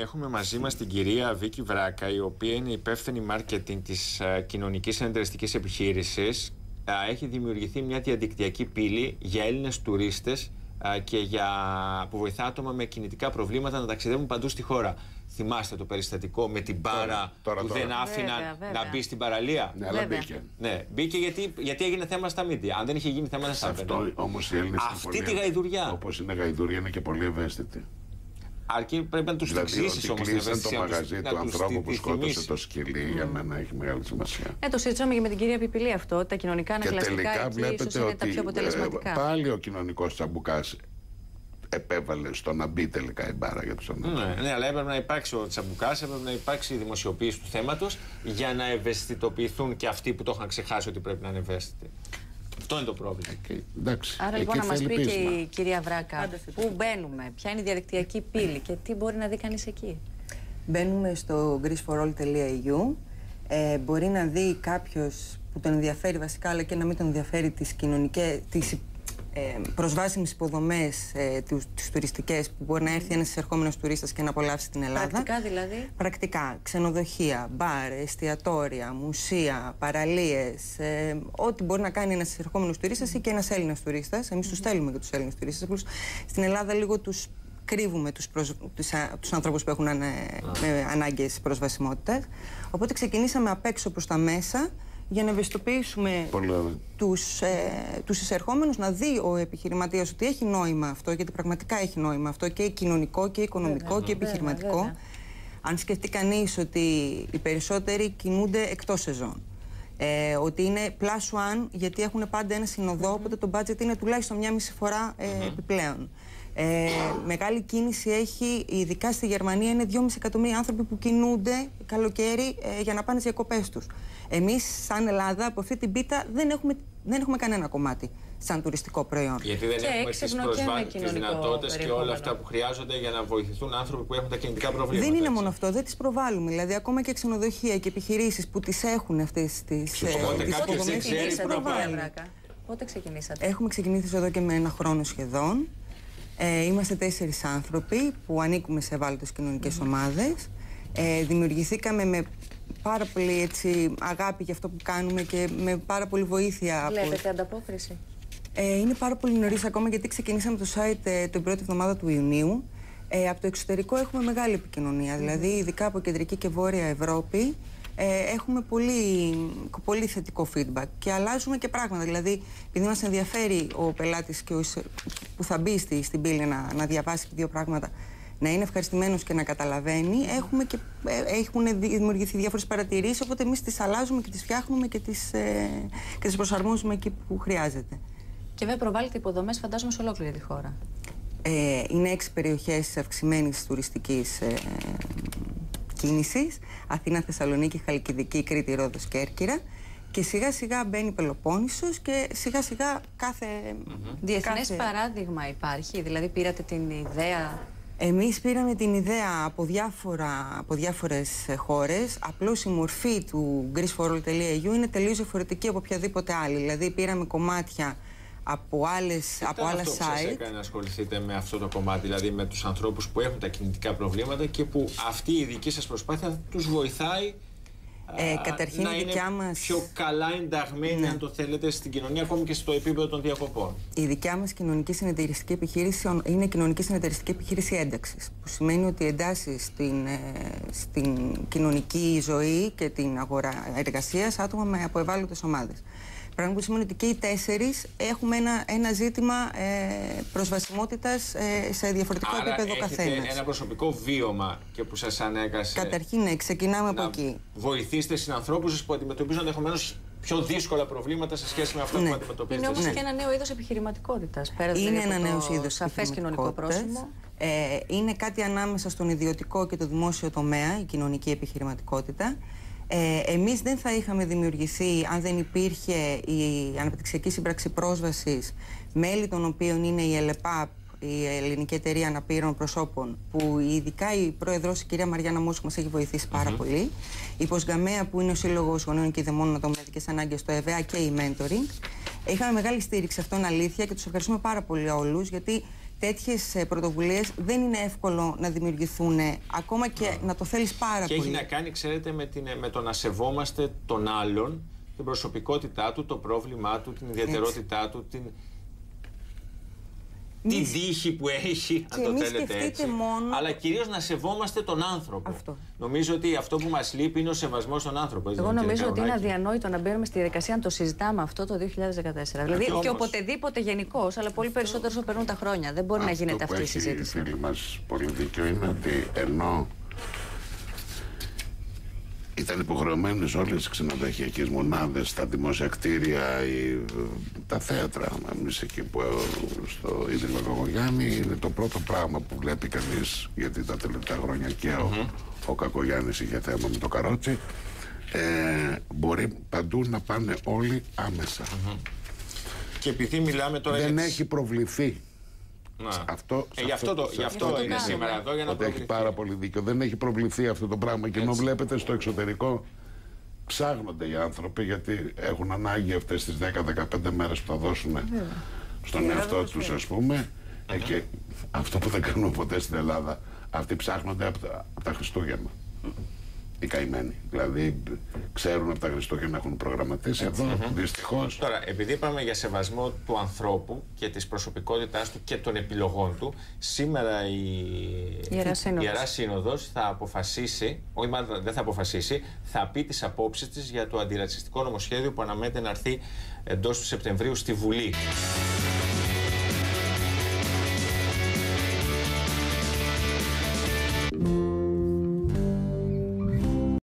έχουμε μαζί μας την κυρία Βίκη Βράκα, η οποία είναι υπεύθυνη marketing της κοινωνικής συνεταιριστικής επιχείρησης. Έχει δημιουργηθεί μια διαδικτυακή πύλη για Έλληνες τουρίστες και που βοηθά άτομα με κινητικά προβλήματα να ταξιδεύουν παντού στη χώρα. Θυμάστε το περιστατικό με την μπάρα που δεν άφηναν να μπει στην παραλία? Ναι, αλλά μπήκε. Ναι, μπήκε γιατί έγινε θέμα στα μίντια. Αν δεν είχε γίνει θέμα, δεν θα αυτό όμως οι Έλληνες αυτή τη γαϊδουριά. Όπως είναι γαϊδουρία, είναι και πολύ ευαίσθητη. Αρκεί πρέπει να τους εξηγήσεις όμως την ευαισθησία. Το μαγαζί του ανθρώπου που σκότωσε το σκυλί για μένα έχει μεγάλη σημασία. Το συζητήσαμε και με την κυρία Πιπηλή αυτό. Τα κοινωνικά ανακλαστικά ίσως είναι τα πιο αποτελεσματικά. Πάλι ο κοινωνικός τσαμπουκάς επέβαλε στο να μπει τελικά η μπάρα για τους ανθρώπους. Ναι, αλλά έπρεπε να υπάρξει ο τσαμπουκάς, έπρεπε να υπάρξει η δημοσιοποίηση του θέματος για να ευαισθητοποιηθούν και αυτοί που το είχαν ξεχάσει ότι πρέπει να είναι ευαίσθητοι. Αυτό είναι το πρόβλημα. Άρα λοιπόν να μας πει και η κυρία Βράκα πού μπαίνουμε, ποια είναι η διαδικτυακή πύλη και τι μπορεί να δει κανείς εκεί. Μπαίνουμε στο greeceforall.eu. Μπορεί να δει κάποιος που τον ενδιαφέρει βασικά, αλλά και να μην τον ενδιαφέρει τις προσβάσιμες υποδομές, τις τουριστικές, που μπορεί να έρθει ένας εισερχόμενος τουρίστας και να απολαύσει την Ελλάδα. Πρακτικά δηλαδή. Πρακτικά, ξενοδοχεία, μπαρ, εστιατόρια, μουσεία, παραλίες, ό,τι μπορεί να κάνει ένας εισερχόμενος τουρίστας ή και ένας Έλληνας τουρίστας. Εμείς τους στέλνουμε και τους Έλληνες τουρίστες. Απλώς στην Ελλάδα λίγο τους κρύβουμε τους ανθρώπους που έχουν ανάγκες προσβασιμότητας. Οπότε ξεκινήσαμε απ' έξω προς τα μέσα, για να ευαισθητοποιήσουμε τους εισερχόμενους, να δει ο επιχειρηματίας ότι έχει νόημα αυτό, γιατί πραγματικά έχει νόημα αυτό, και κοινωνικό και οικονομικό και επιχειρηματικό. Αν σκεφτεί κανείς ότι οι περισσότεροι κινούνται εκτός σεζόν, ότι είναι plus one γιατί έχουν πάντα ένα συνοδό, οπότε το budget είναι τουλάχιστον μια μισή φορά επιπλέον. Μεγάλη κίνηση έχει, ειδικά στη Γερμανία, είναι 2,5 εκατομμύρια άνθρωποι που κινούνται καλοκαίρι για να πάνε στις διακοπές τους. Εμείς, σαν Ελλάδα, από αυτή την πίτα δεν έχουμε κανένα κομμάτι σαν τουριστικό προϊόν. Γιατί δεν έχουμε τις δυνατότητες και όλα αυτά που χρειάζονται για να βοηθηθούν άνθρωποι που έχουν τα κινητικά προβλήματα. Δεν είναι μόνο αυτό, δεν τις προβάλλουμε. Δηλαδή, ακόμα και ξενοδοχεία και επιχειρήσεις που τις έχουν αυτές τις υποδομές, τις προβάλλουν. Πότε ξεκινήσατε? Έχουμε ξεκινήσει εδώ και με ένα χρόνο σχεδόν. Είμαστε 4 άνθρωποι που ανήκουμε σε ευάλωτες κοινωνικές ομάδες. Δημιουργηθήκαμε με πάρα πολύ αγάπη για αυτό που κάνουμε και με πάρα πολύ βοήθεια. Βλέπετε ανταπόκριση? Είναι πάρα πολύ νωρίς ακόμα, γιατί ξεκινήσαμε το site την πρώτη εβδομάδα του Ιουνίου. Από το εξωτερικό έχουμε μεγάλη επικοινωνία, δηλαδή ειδικά από κεντρική και βόρεια Ευρώπη. Έχουμε πολύ θετικό feedback και αλλάζουμε και πράγματα. Δηλαδή, επειδή μας ενδιαφέρει ο πελάτης και που θα μπει στην πύλη να διαβάσει δύο πράγματα, να είναι ευχαριστημένος και να καταλαβαίνει, έχουν δημιουργηθεί διάφορες παρατηρήσεις, οπότε εμείς τις αλλάζουμε και τις φτιάχνουμε και τις προσαρμόζουμε εκεί που χρειάζεται. Και βέβαια προβάλλετε υποδομές, φαντάζομαι, σε ολόκληρη τη χώρα. Είναι 6 περιοχές αυξημένης τουριστικής κίνησης: Αθήνα, Θεσσαλονίκη, Χαλκιδική, Κρήτη, Ρόδος, Κέρκυρα. Και σιγά σιγά μπαίνει Πελοπόννησος και σιγά σιγά κάθε... Διεθνές παράδειγμα υπάρχει, δηλαδή πήρατε την ιδέα? Εμείς πήραμε την ιδέα από διάφορες χώρες, απλώς η μορφή του greeceforall.eu είναι τελείως διαφορετική από οποιαδήποτε άλλη. Δηλαδή πήραμε κομμάτια από άλλα site. Σας έκανε να ασχοληθείτε με αυτό το κομμάτι, δηλαδή με τους ανθρώπους που έχουν τα κινητικά προβλήματα και που αυτή η δική σας προσπάθεια τους βοηθάει καταρχήν να είναι πιο καλά ενταγμένοι, αν το θέλετε, στην κοινωνία, ακόμη και στο επίπεδο των διακοπών. Η δικιά μας κοινωνική συνεταιριστική επιχείρηση είναι κοινωνική συνεταιριστική επιχείρηση ένταξης, που σημαίνει ότι εντάσσει στην κοινωνική ζωή και την αγορά εργασίας άτομα από ευάλωτες ομάδες. Πράγμα που σημαίνει ότι και οι 4 έχουμε ένα ζήτημα προσβασιμότητας σε διαφορετικό επίπεδο καθένας. Έχετε ένα προσωπικό βίωμα και που σας ανέκασε. Καταρχήν, ναι, ξεκινάμε από εκεί. Βοηθήστε συνανθρώπους που αντιμετωπίζουν ενδεχομένως πιο δύσκολα προβλήματα σε σχέση με αυτά που αντιμετωπίζετε. Είναι όμως και ένα νέο είδος επιχειρηματικότητας. Είναι ένα νέο είδος σαφές κοινωνικό πρόσημο. Είναι κάτι ανάμεσα στον ιδιωτικό και το δημόσιο τομέα, η κοινωνική επιχειρηματικότητα. Εμείς δεν θα είχαμε δημιουργηθεί αν δεν υπήρχε η Αναπτυξιακή Σύμπραξη Πρόσβασης, μέλη των οποίων είναι η ΕΛΕΠΑΠ, η Ελληνική Εταιρεία Αναπήρων Προσώπων, που ειδικά η πρόεδρος, η κυρία Μαριάννα Μόσου, μας έχει βοηθήσει πάρα πολύ. Η Ποσγαμαία, που είναι ο Σύλλογος Γονέων και Ειδεμόνων Ατόμων με Ειδικές Ανάγκες, το ΕΒΑ και η Mentoring. Είχαμε μεγάλη στήριξη, αυτό είναι αλήθεια, και τους ευχαριστούμε πάρα πολύ όλους, γιατί τέτοιες πρωτοβουλίες δεν είναι εύκολο να δημιουργηθούν, ακόμα και να το θέλεις πάρα πολύ. Και έχει να κάνει, ξέρετε, με το να σεβόμαστε τον άλλον, την προσωπικότητά του, το πρόβλημά του, την ιδιαιτερότητά του, τη δύχη που έχει, αν το θέλετε έτσι. Μόνο... Αλλά κυρίως να σεβόμαστε τον άνθρωπο. Αυτό. Νομίζω ότι αυτό που μας λείπει είναι ο σεβασμός στον άνθρωπο. Εγώ νομίζω ότι είναι αδιανόητο να μπαίνουμε στη διαδικασία να το συζητάμε αυτό το 2014. Δηλαδή και οποτεδήποτε γενικώς, αλλά πολύ περισσότερο όσο περνούν τα χρόνια. Δεν μπορεί να γίνεται αυτή η συζήτηση. Αυτό που έχει, φίλοι μας, πολύ δίκιο είναι ότι ενώ ήταν υποχρεωμένες όλες οι ξενοδοχειακές μονάδες, τα δημόσια κτίρια, τα θέατρα. Εμείς εκεί που στο Ίδρυμα Κακογιάννη είναι το πρώτο πράγμα που βλέπει κανείς, γιατί τα τελευταία χρόνια και ο Κακογιάννης είχε θέμα με το καρότσι. Μπορεί παντού να πάνε όλοι άμεσα. Και επειδή μιλάμε τώρα. Δεν έχει προβληθεί. Γι' αυτό είναι σήμερα εδώ, για να προβληθεί. Έχει πάρα πολύ δίκιο. Δεν έχει προβληθεί αυτό το πράγμα. Και ενώ βλέπετε στο εξωτερικό ψάχνονται οι άνθρωποι, γιατί έχουν ανάγκη αυτές τις 10-15 μέρες που θα δώσουν στον εαυτό τους, ας πούμε. Και αυτό που δεν κάνουμε ποτέ στην Ελλάδα, αυτοί ψάχνονται από τα Χριστούγεννα. Οι καημένοι. Δηλαδή, ξέρουν από τα Χριστούγεννα, έχουν προγραμματίσει. Εδώ, δυστυχώς. Τώρα, επειδή είπαμε για σεβασμό του ανθρώπου και της προσωπικότητάς του και των επιλογών του, σήμερα η Ιερά Σύνοδος θα αποφασίσει, όχι μάλλον δεν θα αποφασίσει, θα πει τις απόψεις της για το αντιρατσιστικό νομοσχέδιο που αναμένεται να έρθει εντός του Σεπτεμβρίου στη Βουλή.